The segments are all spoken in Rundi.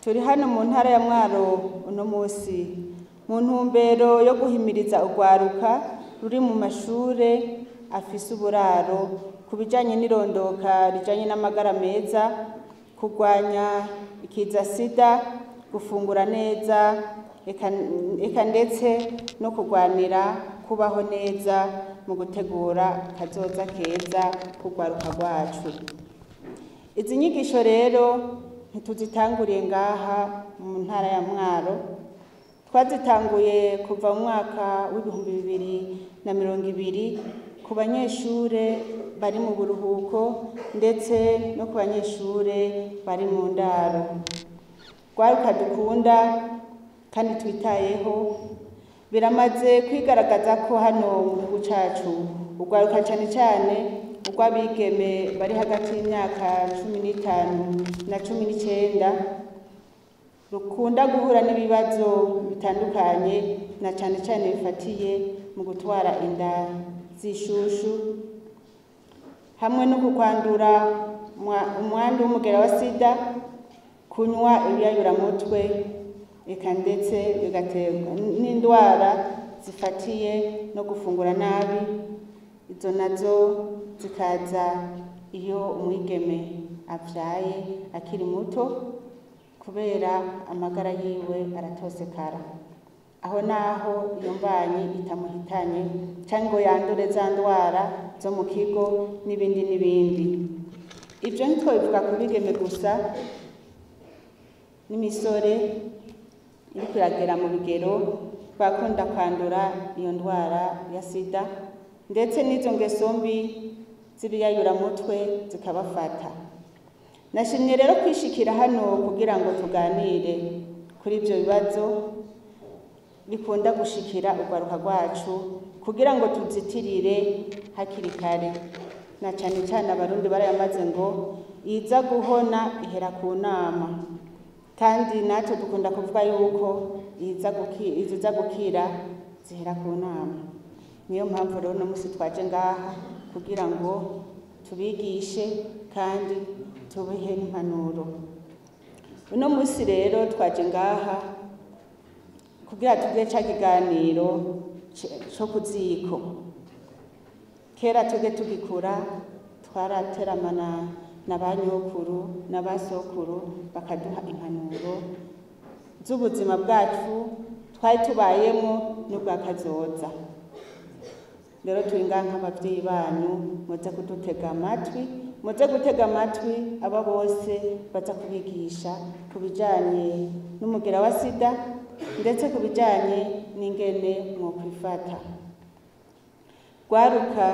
Turi hano mu ntara ya Mwaro uno musi mu ntumbero yo guhimiriza urwaruka ruri mu mashure afise uburaro kubijanye n'irondoka rijanye n'amagara meza, kurwanya ikiza sida, gufungura neza, eka ndetse no kurwanira kubaho neza mu gutegura kazoza keza k'urwaruka rwacu. Izi nyigisho rero ntituzitanguriye ngaha mu ntara ya Mwaro, twazitanguye kuva mu mwaka w'2020 ku banyeshure bari mu buruhuko ndetse no ku banyeshure bari mu ndaro. Rwaruka dukunda kandi twitayeho, biramaze kwigaragaza ko hano mu gihugu cacu urwaruka cane cane urw'abigeme bari hagati y'imyaka 15 na 19 rukunda guhura n'ibibazo bitandukanye na cane cane bifatiye mu gutwara inda z'ishushu hamwe no kukwandura umwandu w'umugera wa sida, kunywa ibiyayuramutwe, eka ndetse bigaterwa n'indwara zifatiye no gufungura nabi. Izo nazo zikaza iyo umwigeme avyaye akiri muto kubera amagara yiwe aratosekara, aho naho iyo mbanyi itamuhitanye canke ngo yandure za ndwara zo mu kigo n'ibindi n'ibindi. Ivyo ntitwobivuga ku bigeme gusa, n'imisore iriko iragera mu bigero bakunda kwandura iyo ndwara ya sida, ndetse n'izo ngeso mbi z'ibiyayuramutwe zikabafata. Nashimye rero kwishikira hano kugira ngo tuganire kuri ivyo bibazo bikunda gushikira urwaruka rwacu, kugira ngo tuzitirire hakiri kare, na cane cane abarundi barayamaze ngo iza guhona ihera ku nama, kandi natwe dukunda kuvuga yuko iziza gukira zihera ku nama. Niyo mpamvu rero no musi twaje ngaha kugira ngo tubigishe kandi tubihe n'impanuro. Uno musi rero twaje ngaha kugira tugire ca kiganiro co kuziko. Kera twebwe tugikura twarateramana na banyokuru na basokuru bakaduha impanuro z'ubuzima bwacu twari tubayemo n'ubwa kazoza. Rero turi ngaha nk'abavyeyi banyu, muze kudutega amatwi, muze gutega amatwi aba bose baza kubigisha ku bijanye n'umugera wa sida, ndetse ku bijanye n'ingene mwokwifata. Rwaruka,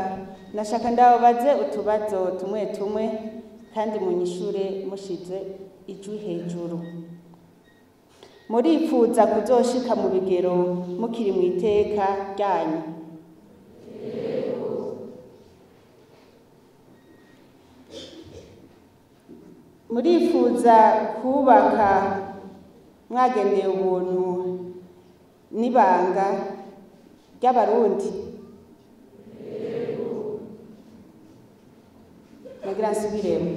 nashaka ndababaze utubazo tumwe tumwe kandi munyishure mushize ijwi hejuru. Muripfuza kuzoshika mu bigero mukiri mu iteka ryanyu? Murifuza kubaka mwagendeye ubuntu n'ibanga ry'abarundi? Nagira nsubiremo.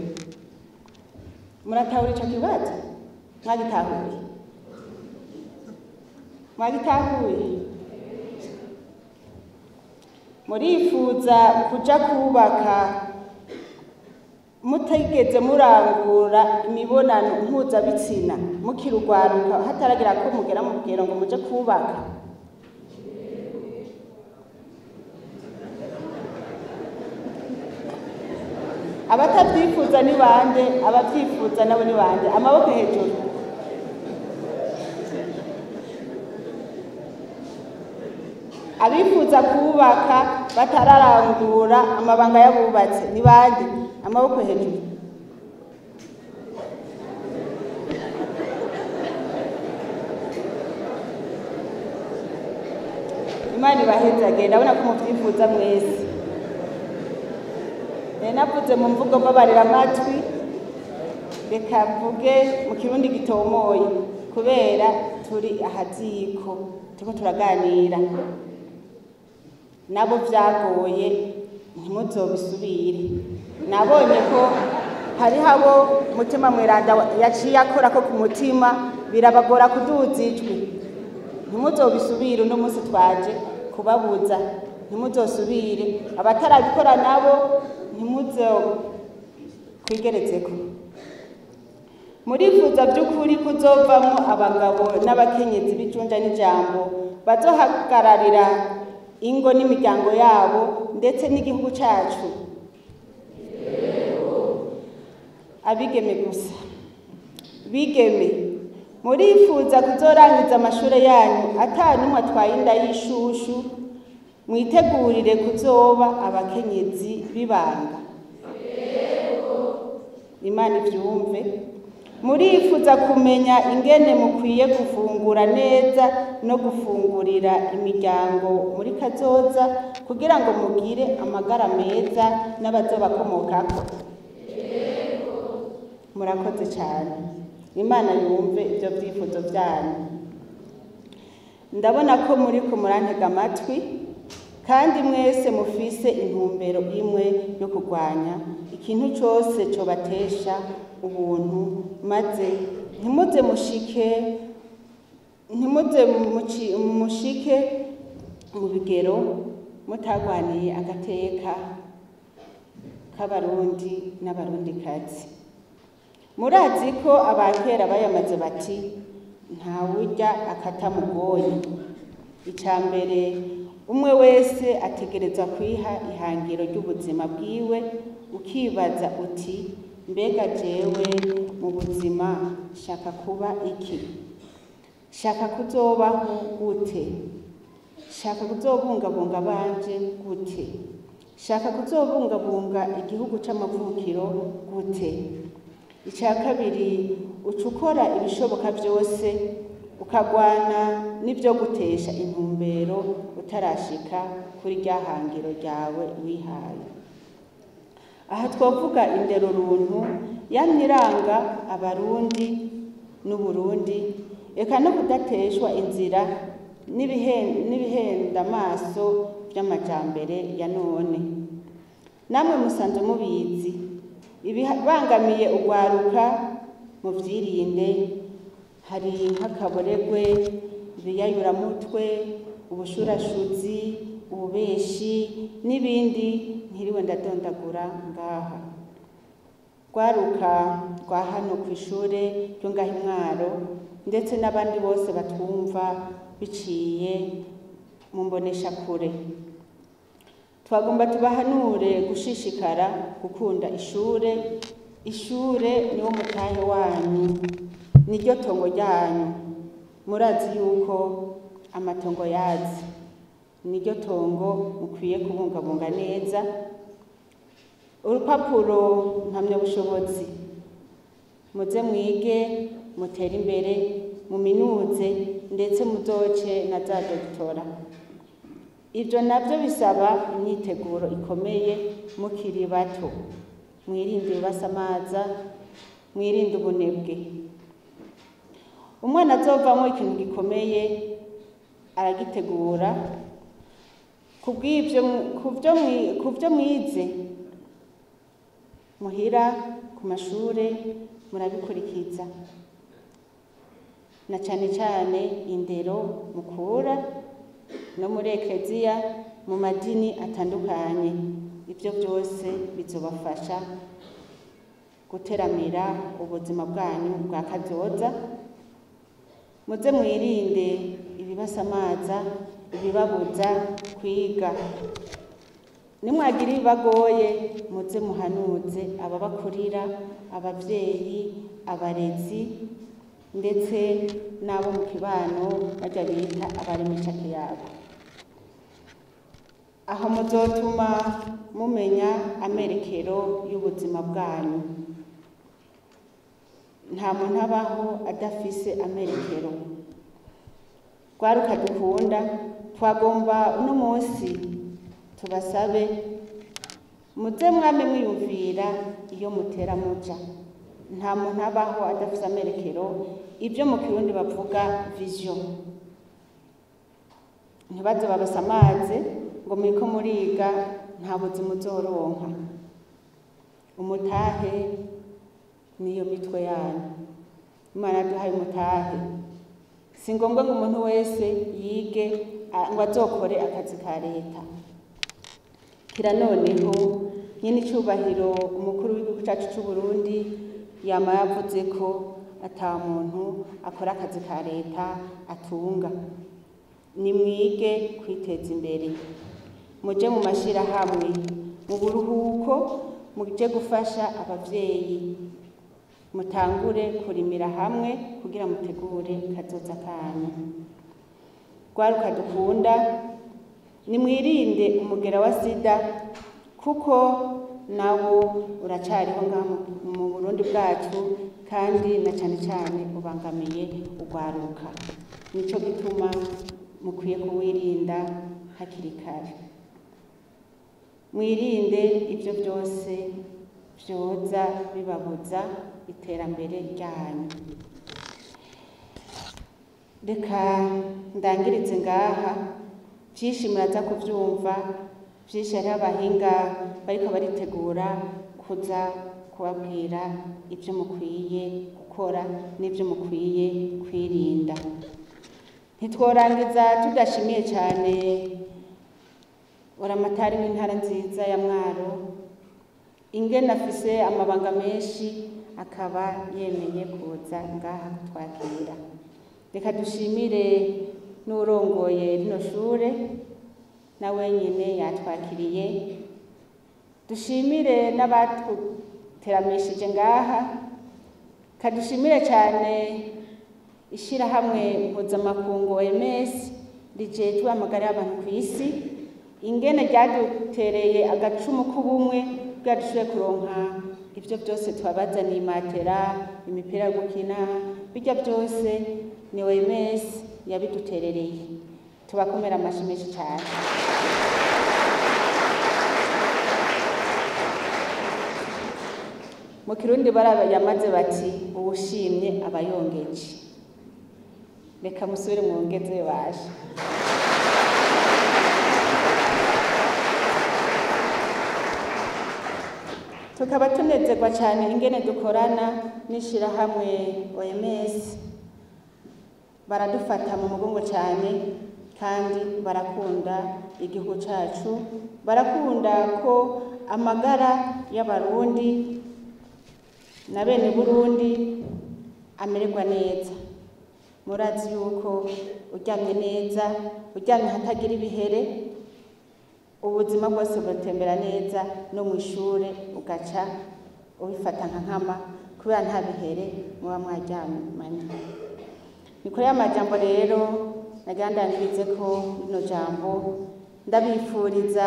Muratahura ico kibazo? Mwagitahuye? Mwagitahuye? Murifuza kuja kubaka mutigeze murangura imibonano mpuzabitsina mukiri urwaruka hataragira ko mugera mu bigero ngo muje kubaka? Abatavyifuza ni bande? Abavyifuza nabo ni bande? Amaboko hejuru. Abifuza kubaka batararangura amabanga y'abubatse ni bande? Amaboko hejuru. Imana ibahezage, ndabona ko muvyifuza mwese. Navuze mu mvugo mbabarira amatwi, reka mvuge mu kirundi gitomoye kubera turi ahaziko turiko turaganira. Nabo vyagoye ntimuzobisubire. Nabonye ko hariho abo mutima mweranda yaciye akora ko ku mutima birabagora kuduza ijwi. Ntimuzobisubire uno munsi twaje kubabuza, ntimuzosubire. Abatarabikora nabo ntimuzokwigeretseko. Murifuza by'ukuri kuzovamo abagabo n'abakenyezi b'icunja n'ijambo bazohagararira ingo n'imiryango yabo ndetse n'igihugu cacu. Abigeme gusa. Bigeme, murifuza kuzorangiza amashure yanyu atanumwe atwaye inda y'ishushu, mwitegurire kuzoba abakenyezi b'ibanga. Imana ivyumve. Murifuza kumenya ingene mukwiye gufungura neza no gufungurira imiryango muri kazoza kugira ngo mugire amagara meza n'abazobakomokako. Murakoze cyane. Imana yumve ibyo byifuzo byanyu. Ndabona ko muri ko murantega amatwi kandi mwese mufise intumbero imwe yo kurwanya ikintu cyose cobatesha ubuntu, maze ntimuze mushike mu bigero mutagwaniye agateka k'abarundi n'abarundikazi. Murazi ko abakera bayamaze bati ntawurya akatamugoye. Icambere umwe wese ategereza kwiha ihangiro ry'ubuzima bwiwe, ukibaza uti mbega jewe mu buzima shaka kuba iki? Shaka kuzobaho gute? Shaka kuzobungabunga banje gute? Shaka kuzobungabunga igihugu c'amavukiro gute? Icya kabiri, ucukora ibishoboka byose ukagwana n'ibyo gutesha intumbero utarashika kuri rya hangiro ryawe wihaye. Aha twavuga indero runtu yamyiranga abarundi n'Uburundi, eka no kudateshwa inzira n'ibihenda amaso by'amajambere ya none. Namwe musanzwe mubizi ibibangamiye ugwaruka mu vyirinde, hari nk'akaboregwe, ibiyayuramutwe, ubushurashuzi, ububeshi n'ibindi ntiriwe ndadondagura ngaha. Gwaruka rwa hano kw'ishure ryo ngaha i Mwaro ndetse n'abandi bose batwumva biciye mu mboneshakure, twagomba tubahanure gushishikara gukunda ishure. Ishure niwo mutahe wanyu, niryo tongo ryanyu. Murazi yuko amatongo yazi, niryo tongo mukwiye kubungabunga neza. Urupapuro mpamyabushobozi muze mwige, mutere imbere, muminuze ndetse muzoce na za dogitora. Ibyo nabyo bisaba imyiteguro ikomeye mukiri bato. Mwirinde ibibasamaza, mwirinde ubunebwe. Umwana azovamo ikintu gikomeye aragitegura kubyo mwize muhira ku mashure murabikurikiza, na cyane cyane indero mukura no muri ekleziya mu madini atandukanye. Ibyo byose bizobafasha guteramira ubuzima bwanyu bwa kazoza. Muze mwirinde ibibasamaza, ibibabuza kwiga. Nimwagira ibibagoye muze muhanuze ababakurira, abavyeyi, abarezi ndetse n'abo mu kibano bajya bita abaremecake yabo. Aho muzotuma mumenya amerekero y'ubuzima bwanyu. Nta muntu abaho adafise amerekero. Gwaruka dukunda, twagomba uno munsi tubasabe muze mwame mwiyumvira iyo mutera muja. Nta muntu abaho adafise amerekero, ibyo mu Kirundi bavuga vision. Ntibaze babasamaze ngo muriko muriga nta buzima uzoronka. Umutahe niyo mitwe yanyu. Imana yaduhaye umutahe, si ngombwa ngo umuntu wese yige ngo azokore akazi ka leta. Kira noneho nyine icubahiro umukuru w'igihugu cacu c'u Burundi yama yavuze ko ata muntu akora akazi ka leta atunga. Nimwige kwiteza imbere, muje mu mashirahamwe, mu buruhuko muje gufasha abavyeyi, mutangure kurimira hamwe kugira mutegure kazoza kanyu. Rwaruka dukunda, nimwirinde umugera wa sida kuko nawo uracariho ngaha mu Burundi bwacu kandi na cane cane ubangamiye urwaruka. Nico gituma mukwiye kuwirinda hakiri kare. Mwirinde ivyo byose vyoza bibabuza iterambere ryanyu. Reka ndangirize ngaha, vyinshi muraza kuvyumva, vyinshi hariho abahinga bariko baritegura kuza kubabwira ivyo mukwiye gukora n'ivyo mukwiye kwirinda. Ntitworangiza tudashimiye cyane Buramatari w'intara nziza ya Mwaro, ingene afise amabanga menshi akaba yemeye kuza ngaha kutwakira. Reka dushimire n'urongoye rino shure na wenyine yatwakiriye. Dushimire n'abatuteramishije ngaha, kadushimire cyane ishirahamwe mpuzamakungu OMS rijejwe amagara y'abantu ku isi, ingene ryadutereye agacumu k'ubumwe kugira dushobore kuronka ivyo byose twabazaniye, matera, imipira yo gukina, bijya byose ni OMS yabiduterereye. Tubakomera amashi menshi cyane. Mu Kirundi yamaze bati uwushimye aba yongeje. Reka musubire mwongeze baje. Tukaba tunezerwa cyane ingene dukorana n'ishirahamwe OMS, baradufata mu mugongo cyane kandi barakunda igihugu cacu, barakunda ko amagara y'abarundi na bene Burundi amererwa neza. Murazi yuko uryamye neza, uryamye hatagira ibihere, ubuzima bwose butembera neza, no mw'ishure ugaca ubifata nka nkama kubera nta bihere muba mwaryamanye. Ni kuri amajambo rero nagira ndangirize ko ino jambo, ndabifuriza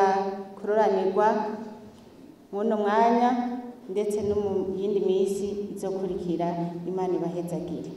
kuroranirwa muno mwanya ndetse no mu yindi minsi izokurikira. Imana ibahezagire.